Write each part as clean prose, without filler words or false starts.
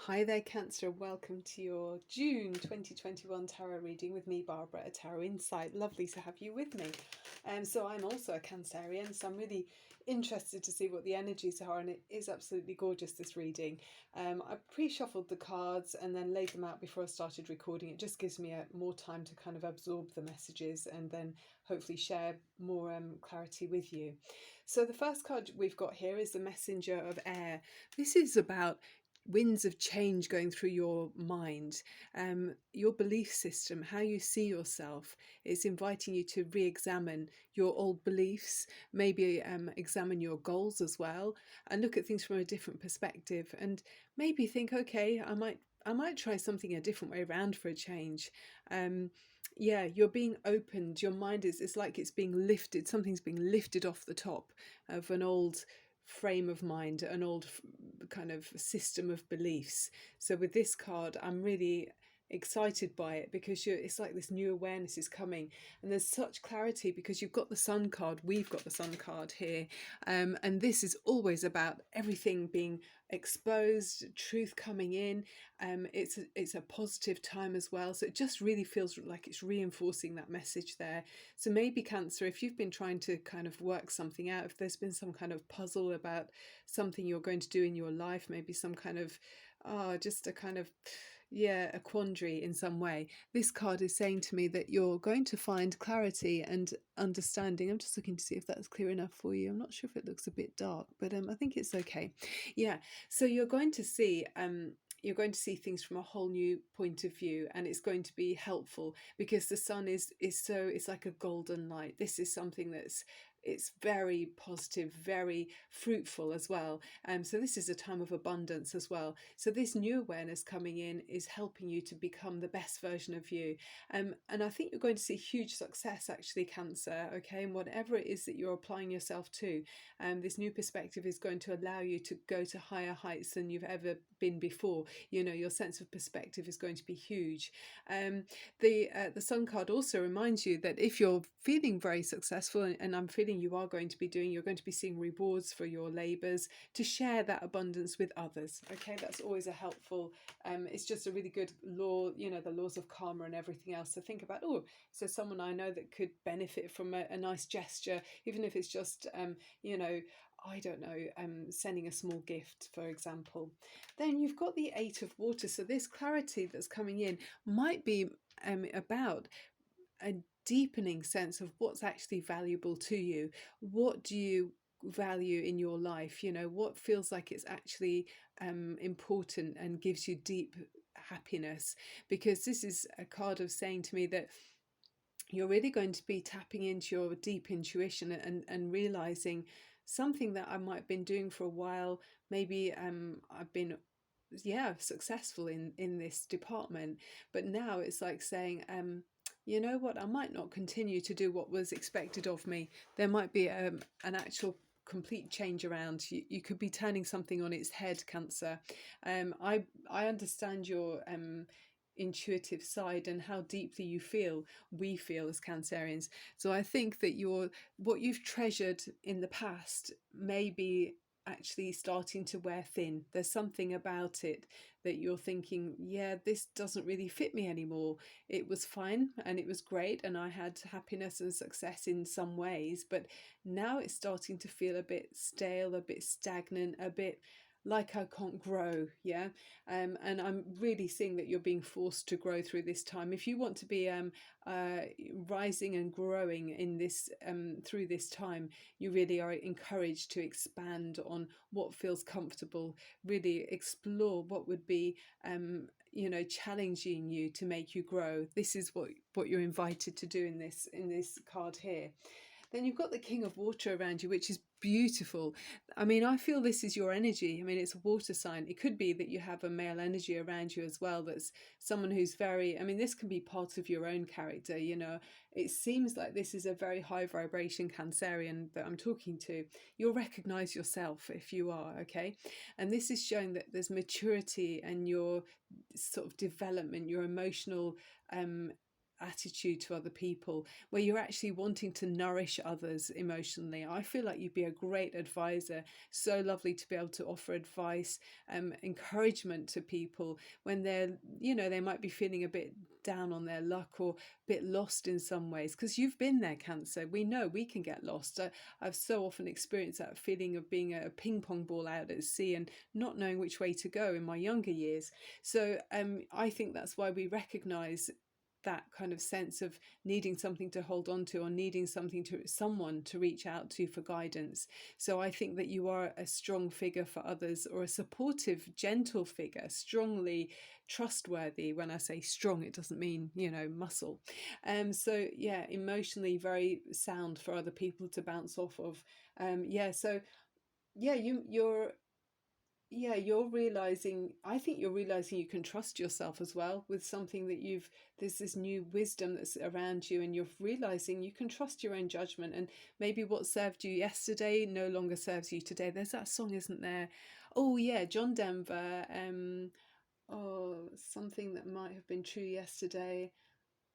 Hi there, Cancer. Welcome to your June 2021 tarot reading with me, Barbara, at Tarot Insight. Lovely to have you with me. So I'm also a Cancerian, so I'm really interested to see what the energies are, and it is absolutely gorgeous, this reading. I pre-shuffled the cards and then laid them out before I started recording. It just gives me more time to kind of absorb the messages and then hopefully share more clarity with you. So the first card we've got here is the Messenger of Air. This is about winds of change going through your mind, your belief system, how you see yourself. It's inviting you to re-examine your old beliefs, maybe examine your goals as well, and look at things from a different perspective, and maybe think, okay, I might try something a different way around for a change. Yeah, you're being opened. Your mind is, it's like it's being lifted. Something's being lifted off the top of an old frame of mind, an old kind of system of beliefs. So with this card, I'm really excited by it because it's like this new awareness is coming, and there's such clarity because you've got the Sun card, we've got the Sun card here, and this is always about everything being exposed, truth coming in. It's a positive time as well, so it just really feels like it's reinforcing that message there. So maybe, Cancer, if you've been trying to kind of work something out, if there's been some kind of puzzle about something you're going to do in your life, maybe some kind of just a kind of, yeah, a quandary in some way, this card is saying to me that you're going to find clarity and understanding. I'm just looking to see if that's clear enough for you. I'm not sure if it looks a bit dark, but I think it's okay. Yeah, so you're going to see things from a whole new point of view, and it's going to be helpful because the sun is so, it's like a golden light. This is something it's very positive, very fruitful as well. So this is a time of abundance as well. So this new awareness coming in is helping you to become the best version of you. And I think you're going to see huge success, actually, Cancer, okay? And whatever it is that you're applying yourself to, this new perspective is going to allow you to go to higher heights than you've ever been before. You know, your sense of perspective is going to be huge. The Sun card also reminds you that if you're feeling very successful, and I'm feeling you are going to be doing, you're going to be seeing rewards for your labors, to share that abundance with others. Okay, that's always a helpful, it's just a really good law, you know, the laws of karma and everything else. So think about, oh, so someone I know that could benefit from a nice gesture, even if it's just, you know, I don't know, sending a small gift, for example. Then you've got the Eight of Water. So this clarity that's coming in might be about a deepening sense of what's actually valuable to you. What do you value in your life? You know, what feels like it's actually important and gives you deep happiness? Because this is a card of saying to me that you're really going to be tapping into your deep intuition and realizing something that I might have been doing for a while. Maybe I've been, yeah, successful in this department, but now it's like saying, you know what, I might not continue to do what was expected of me. There might be an actual complete change around. You could be turning something on its head, Cancer. I understand your intuitive side and how deeply we feel as Cancerians. So I think that what you've treasured in the past may be actually starting to wear thin. There's something about it that you're thinking, yeah, this doesn't really fit me anymore. It was fine and it was great, and I had happiness and success in some ways, but now it's starting to feel a bit stale, a bit stagnant, a bit like I can't grow. Yeah. And I'm really seeing that you're being forced to grow through this time. If you want to be rising and growing in this through this time, you really are encouraged to expand on what feels comfortable, really explore what would be you know, challenging you to make you grow. This is what you're invited to do in this card here. Then you've got the King of Water around you, which is beautiful. I mean, I feel this is your energy. I mean, it's a water sign. It could be that you have a male energy around you as well. That's someone who's very, I mean, this can be part of your own character. You know, it seems like this is a very high vibration Cancerian that I'm talking to. You'll recognize yourself if you are, okay? And this is showing that there's maturity and your sort of development, your emotional attitude to other people, where you're actually wanting to nourish others emotionally. I feel like you'd be a great advisor. So lovely to be able to offer advice, encouragement to people when they're, they might be feeling a bit down on their luck or a bit lost in some ways, because you've been there, Cancer. We know we can get lost. I've so often experienced that feeling of being a ping pong ball out at sea and not knowing which way to go in my younger years. So I think that's why we recognize that kind of sense of needing something to hold on to, or needing someone to reach out to for guidance. So I think that you are a strong figure for others, or a supportive, gentle figure, strongly trustworthy. When I say strong, it doesn't mean, muscle. So yeah, emotionally very sound for other people to bounce off of. So yeah, you're realizing, I think you're realizing you can trust yourself as well with something that there's this new wisdom that's around you, and you're realizing you can trust your own judgment. And maybe what served you yesterday no longer serves you today. There's that song, isn't there? Oh yeah, John Denver. Oh, something that might have been true yesterday,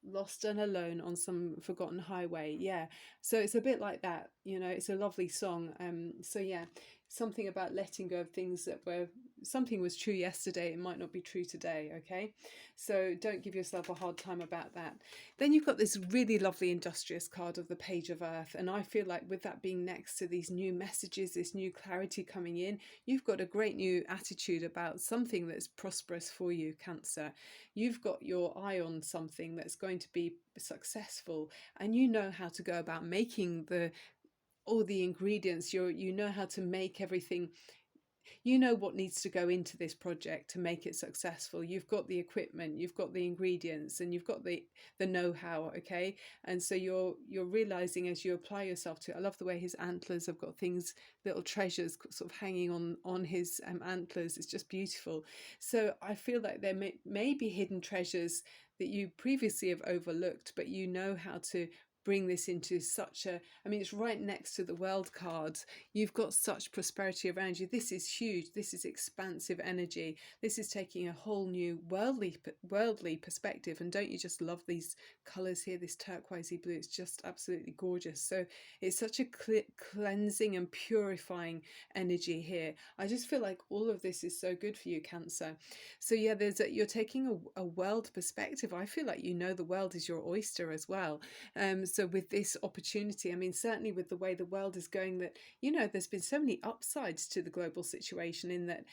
lost and alone on some forgotten highway. Yeah, so it's a bit like that. It's a lovely song. So yeah, something about letting go of things that were, something was true yesterday, it might not be true today. Okay, so don't give yourself a hard time about that. Then you've got this really lovely industrious card of the Page of Earth, and I feel like with that being next to these new messages, this new clarity coming in, you've got a great new attitude about something that's prosperous for you, Cancer. You've got your eye on something that's going to be successful, and you know how to go about making all the ingredients. You know how to make everything. You know what needs to go into this project to make it successful. You've got the equipment, you've got the ingredients, and you've got the know-how. Okay, and so you're realizing as you apply yourself to it. I love the way his antlers have got things, little treasures sort of hanging on his antlers. It's just beautiful. So I feel like there may be hidden treasures that you previously have overlooked, but you know how to bring this into such a, I mean, it's right next to the world cards. You've got such prosperity around you. This is huge. This is expansive energy. This is taking a whole new worldly perspective. And don't you just love these colors here, this turquoisey blue? It's just absolutely gorgeous. So it's such a cleansing and purifying energy here. I just feel like all of this is so good for you, Cancer. So yeah, you're taking a world perspective. I feel like the world is your oyster as well. So with this opportunity, I mean, certainly with the way the world is going, that, there's been so many upsides to the global situation, in that,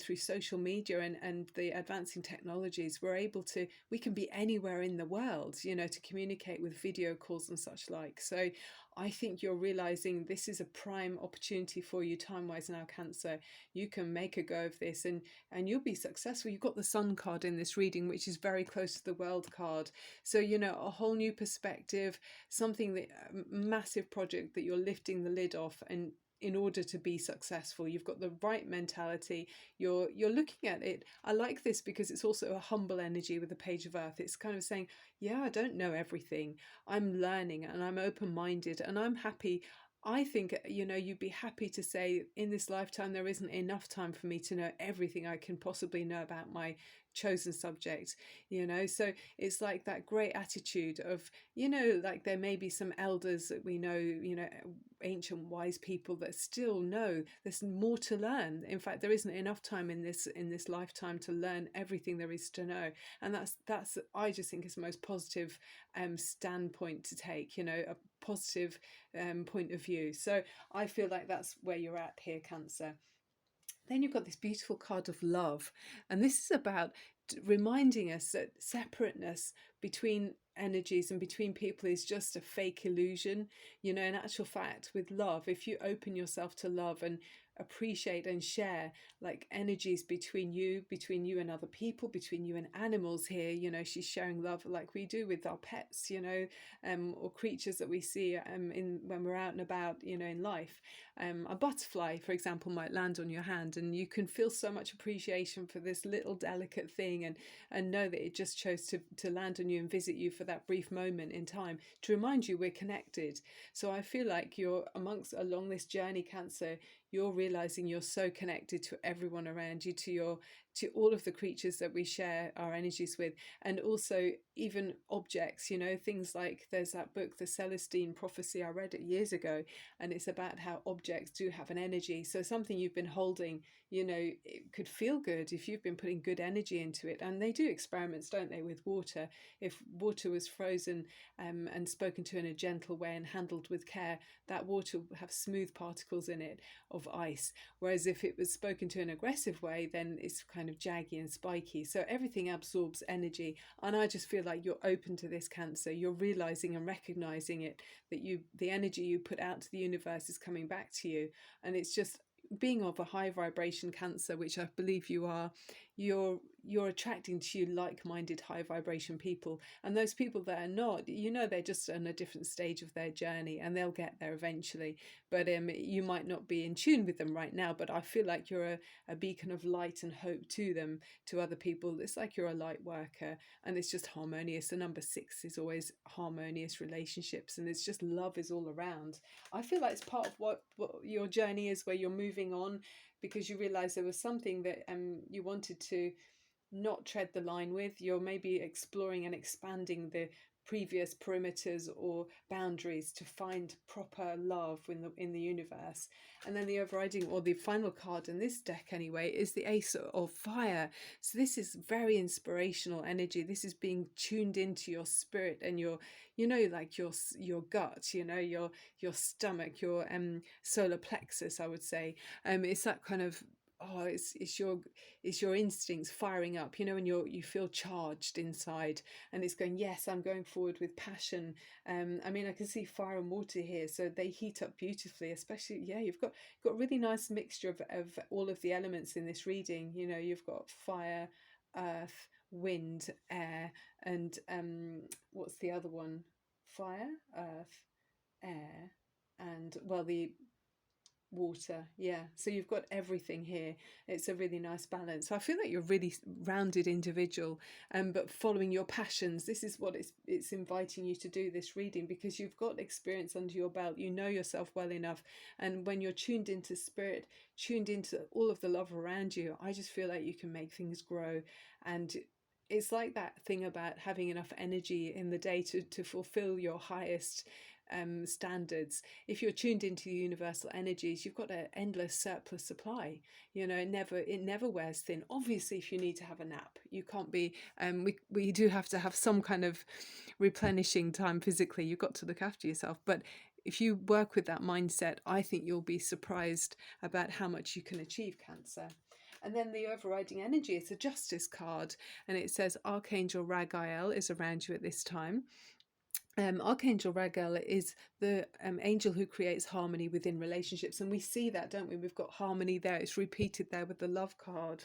through social media and the advancing technologies, we can be anywhere in the world, to communicate with video calls and such like. So I think you're realizing this is a prime opportunity for you time-wise now, Cancer. You can make a go of this, and you'll be successful. You've got the Sun card in this reading, which is very close to the World card. So, a whole new perspective, something that, massive project that you're lifting the lid off, and in order to be successful, you've got the right mentality. You're looking at it. I like this because it's also a humble energy with the Page of Earth. It's kind of saying, yeah, I don't know everything. I'm learning, and I'm open-minded, and I'm happy. I think, you'd be happy to say, in this lifetime, there isn't enough time for me to know everything I can possibly know about my chosen subject, so it's like that great attitude of, like there may be some elders that we know, ancient wise people that still know there's more to learn. In fact, there isn't enough time in this lifetime to learn everything there is to know. And that's I just think is the most positive standpoint to take, a positive point of view. So I feel like that's where you're at here, Cancer. Then you've got this beautiful card of love, and this is about reminding us that separateness between energies and between people is just a fake illusion. In actual fact, with love, if you open yourself to love and appreciate and share, like, energies between you and other people, between you and animals here, she's sharing love like we do with our pets, or creatures that we see in when we're out and about, in life. A butterfly, for example, might land on your hand, and you can feel so much appreciation for this little delicate thing, and know that it just chose to land on you and visit you for that brief moment in time to remind you we're connected. So I feel like you're along this journey, Cancer, you're realizing you're so connected to everyone around you, to to all of the creatures that we share our energies with, and also even objects, you know, things like there's that book, The Celestine Prophecy, I read it years ago, and it's about how objects do have an energy. So something you've been holding, you know, it could feel good if you've been putting good energy into it. And they do experiments, don't they, with water. If water was frozen and spoken to in a gentle way and handled with care, that water would have smooth particles in it of ice. Whereas if it was spoken to in an aggressive way, then it's kind of jaggy and spiky. So everything absorbs energy. And I just feel like you're open to this, Cancer. You're realizing and recognizing it, that the energy you put out to the universe is coming back to you. And it's just being of a high vibration, Cancer, which I believe you are, you're attracting to you like-minded high vibration people. And those people that are not, you know, they're just on a different stage of their journey, and they'll get there eventually. But you might not be in tune with them right now, but I feel like you're a beacon of light and hope to them, to other people. It's like you're a light worker, and it's just harmonious. The number 6 is always harmonious relationships, and it's just love is all around. I feel like it's part of what your journey is, where you're moving on because you realize there was something that you wanted to not tread the line with. You're maybe exploring and expanding the previous perimeters or boundaries to find proper love in the universe. And then the overriding, or the final card in this deck anyway, is the Ace of Fire. So this is very inspirational energy. This is being tuned into your spirit and your, you know, like your gut, you know, your stomach, your solar plexus, I would say. It's that kind of, oh, it's your instincts firing up, you know, and you feel charged inside, and it's going, yes, I'm going forward with passion. I mean, I can see fire and water here, so they heat up beautifully. Especially, yeah, you've got a really nice mixture of all of the elements in this reading. You know, you've got fire, earth, wind, air, and what's the other one? Fire, earth, air, and, well, the water. Yeah, so you've got everything here. It's a really nice balance. So I feel like you're a really rounded individual, but following your passions. This is what it's inviting you to do, this reading, because you've got experience under your belt. You know yourself well enough, and when you're tuned into spirit, tuned into all of the love around you, I just feel like you can make things grow. And it's like that thing about having enough energy in the day to fulfill your highest standards. If you're tuned into the universal energies, you've got an endless surplus supply. You know, it never wears thin. Obviously, if you need to have a nap, you can't be. We do have to have some kind of replenishing time physically. You've got to look after yourself, but if you work with that mindset, I think you'll be surprised about how much you can achieve, Cancer. And then the overriding energy is a Justice card, and it says Archangel Raphael is around you at this time. Archangel Raphael is the angel who creates harmony within relationships, and we see that, don't we? We've got harmony there. It's repeated there with the love card,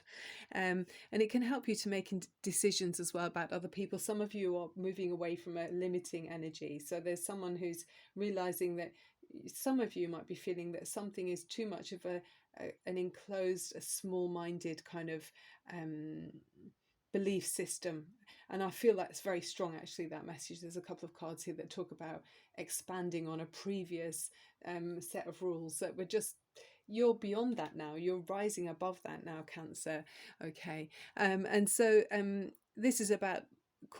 and it can help you to make decisions as well about other people. Some of you are moving away from a limiting energy, so there's someone who's realizing that some of you might be feeling that something is too much of an enclosed, a small-minded kind of belief system. And I feel that's very strong, actually, that message. There's a couple of cards here that talk about expanding on a previous set of rules that were just, you're beyond that now. You're rising above that now, Cancer. Okay. And so this is about,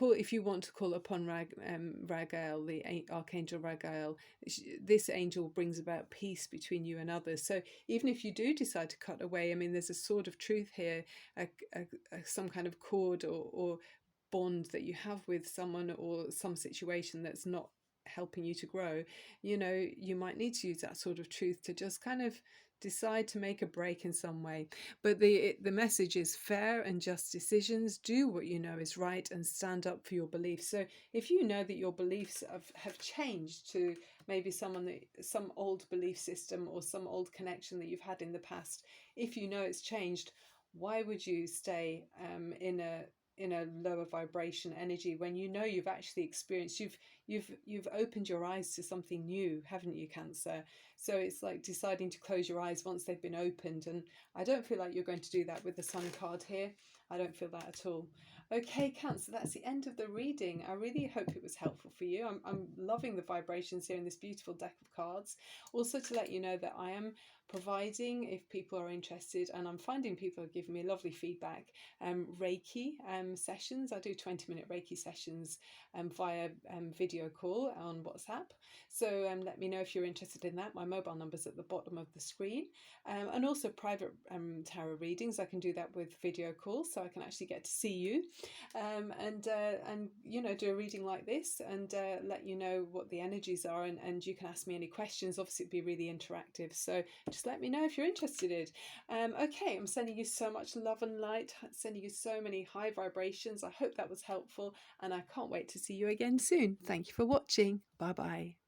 if you want to call upon Raphael, the Archangel Raphael, this angel brings about peace between you and others. So even if you do decide to cut away, I mean, there's a sword of truth here, some kind of cord or bond that you have with someone or some situation that's not helping you to grow. You know, you might need to use that sort of truth to just kind of decide to make a break in some way. But the message is fair and just decisions. Do what you know is right and stand up for your beliefs. So if you know that your beliefs have changed to maybe some old belief system or some old connection that you've had in the past, if you know it's changed, why would you stay in a lower vibration energy when you know you've actually experienced, you've opened your eyes to something new, haven't you, Cancer? So it's like deciding to close your eyes once they've been opened, and I don't feel like you're going to do that with the Sun card here. I don't feel that at all. Okay, Cancer, that's the end of the reading. I really hope it was helpful for you. I'm loving the vibrations here in this beautiful deck of cards. Also, to let you know that I am providing, if people are interested, and I'm finding people are giving me lovely feedback, Reiki sessions. I do 20-minute Reiki sessions via video call on WhatsApp. So let me know if you're interested in that. My mobile number's at the bottom of the screen. And also private tarot readings. I can do that with video calls, so I can actually get to see you, and do a reading like this, and let you know what the energies are, and you can ask me any questions. Obviously, it'd be really interactive, so just let me know if you're interested. Okay, I'm sending you so much love and light, sending you so many high vibrations. I hope that was helpful, and I can't wait to see you again soon. Thank you for watching. Bye bye.